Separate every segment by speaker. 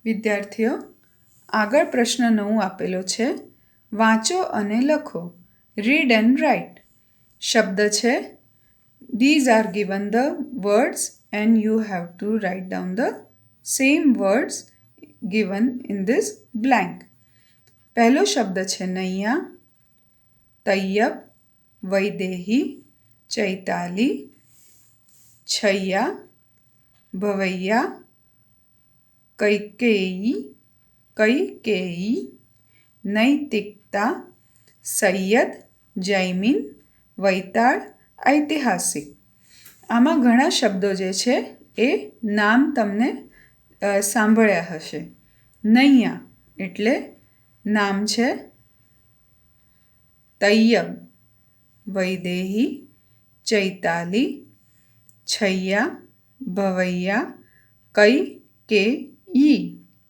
Speaker 1: વિદ્યાર્થીઓ, આગળ પ્રશ્ન 9 આપેલો છે. વાંચો અને લખો. Read and write. શબ્દ છે. These are given the words and you have to write down the same words given in this blank. પહેલો શબ્દ છે નૈયા, તૈયબ, વૈદેહી, ચૈતાલી, છૈયા, ભવૈયા, કૈકેયી, નૈતિકતા, સૈયદ, જૈમિન, વૈતાળ, ઐતિહાસિક. આમાં ઘણા શબ્દો જે છે એ નામ તમને સાંભળ્યા હશે. નૈયા એટલે નામ છે. તૈયબ, વૈદેહી, ચૈતાલી, છૈયા, ભવૈયા,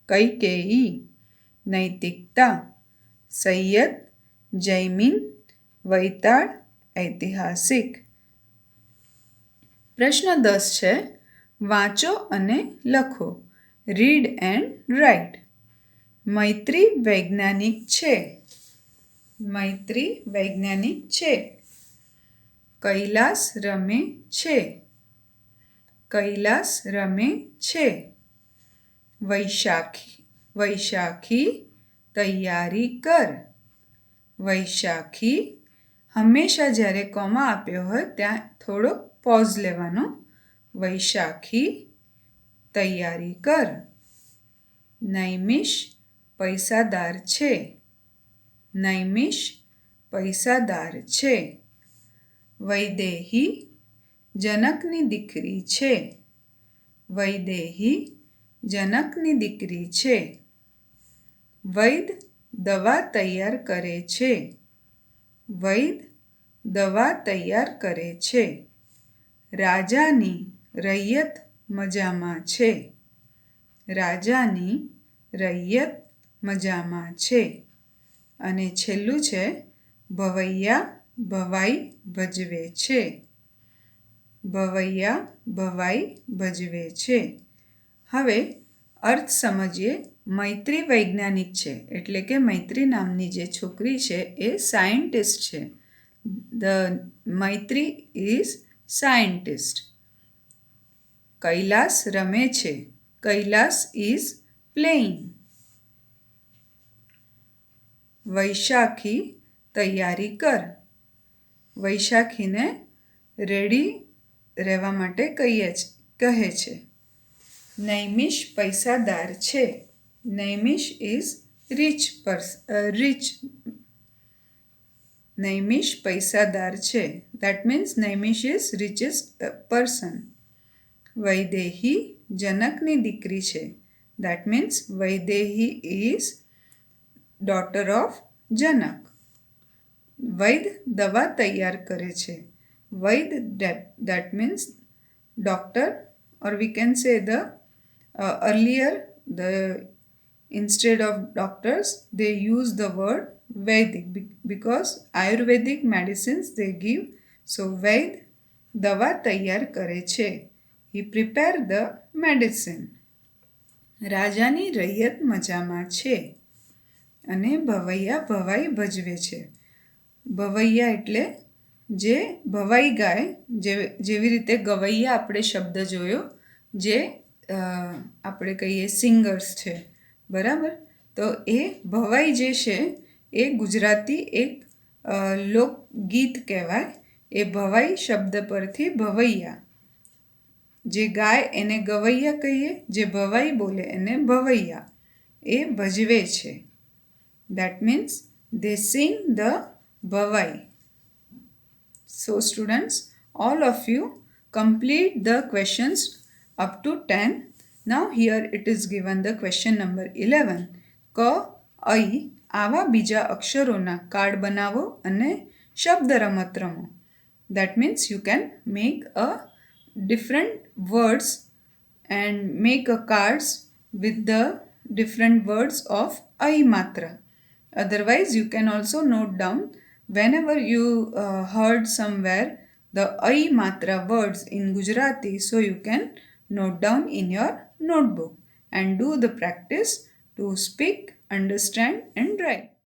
Speaker 1: કૈકેયી, નૈતિકતા, સૈયદ, જૈમિન, વૈતાળ, ઐતિહાસિક. પ્રશ્ન 10 છે. વાંચો અને લખો. Read and write. મૈત્રી વૈજ્ઞાનિક છે. મૈત્રી વૈજ્ઞાનિક છે. કૈલાસ રમે છે. કૈલાસ રમે છે. વૈશાખી તૈયારી કર. વૈશાખી હંમેશા જ્યારે કોમા આપ્યો હોય ત્યાં થોડો પોઝ લેવાનો. વૈશાખી તૈયારી કર. નૈમિષ પૈસાદાર છે. નૈમિષ પૈસાદાર છે. વૈદેહી જનકની દીકરી છે. વૈદેહી જનકની દીકરી છે. વૈદ દવા તૈયાર કરે છે. વૈદ દવા તૈયાર કરે છે. રાજાની રૈયત મજામાં છે. રાજાની રૈયત મજામાં છે. અને છેલ્લું છે ભવૈયા ભવાઈ ભજવે છે. ભવૈયા ભવાઈ ભજવે છે. હવે અર્થ સમજીએ. મૈત્રી વૈજ્ઞાનિક છે એટલે કે મૈત્રી નામની જે છોકરી છે એ સાયન્ટિસ્ટ છે. મૈત્રી ઇઝ સાયન્ટિસ્ટ. કૈલાસ રમે છે. Kailash is playing. વૈશાખી તૈયારી કર. વૈશાખીને રેડી રહેવા માટે કહે છે. નૈમિષ પૈસાદાર છે. Naimish is rich. નૈમિષ પૈસાદાર છે. That means Naimish is richest person. Vaidehi જનકની દીકરી છે. That means Vaidehi is daughter of Janak. વૈદ દવા તૈયાર કરે છે. વૈદ that means doctor, or we can say the earlier instead of doctors they use the word Vedic because Ayurvedic medicines they give. So Vaid દવા તૈયાર કરે છે. He prepare the medicine. રાજાની રૈયત મજામાં છે. અને ભવૈયા ભવાઈ ભજવે છે. ભવૈયા એટલે જે ભવાઈ ગાય. જેવી રીતે ગવૈયા આપણે શબ્દ જોયો જે આપણે કહીએ સિંગર્સ છે. બરાબર. તો એ ભવાઈ જે છે એ ગુજરાતી એક લોકગીત કહેવાય. એ ભવાઈ શબ્દ પરથી ભવૈયા. જે ગાય એને ગવૈયા કહીએ. જે ભવાઈ બોલે એને ભવૈયા. એ ભજવે છે. That means they sing the bhavai. So students, all of you complete the questions up to 10. Now here it is given the question number 11. ક ऐ આવા બીજા અક્ષરોના કાર્ડ બનાવો અને શબ્દ રમત રમો. That means you can make a different words and make a cards with the different words of I matra. Otherwise, you can also note down whenever you heard somewhere the I matra words in Gujarati, so you can note down in your notebook. and do the practice to speak, understand, and write.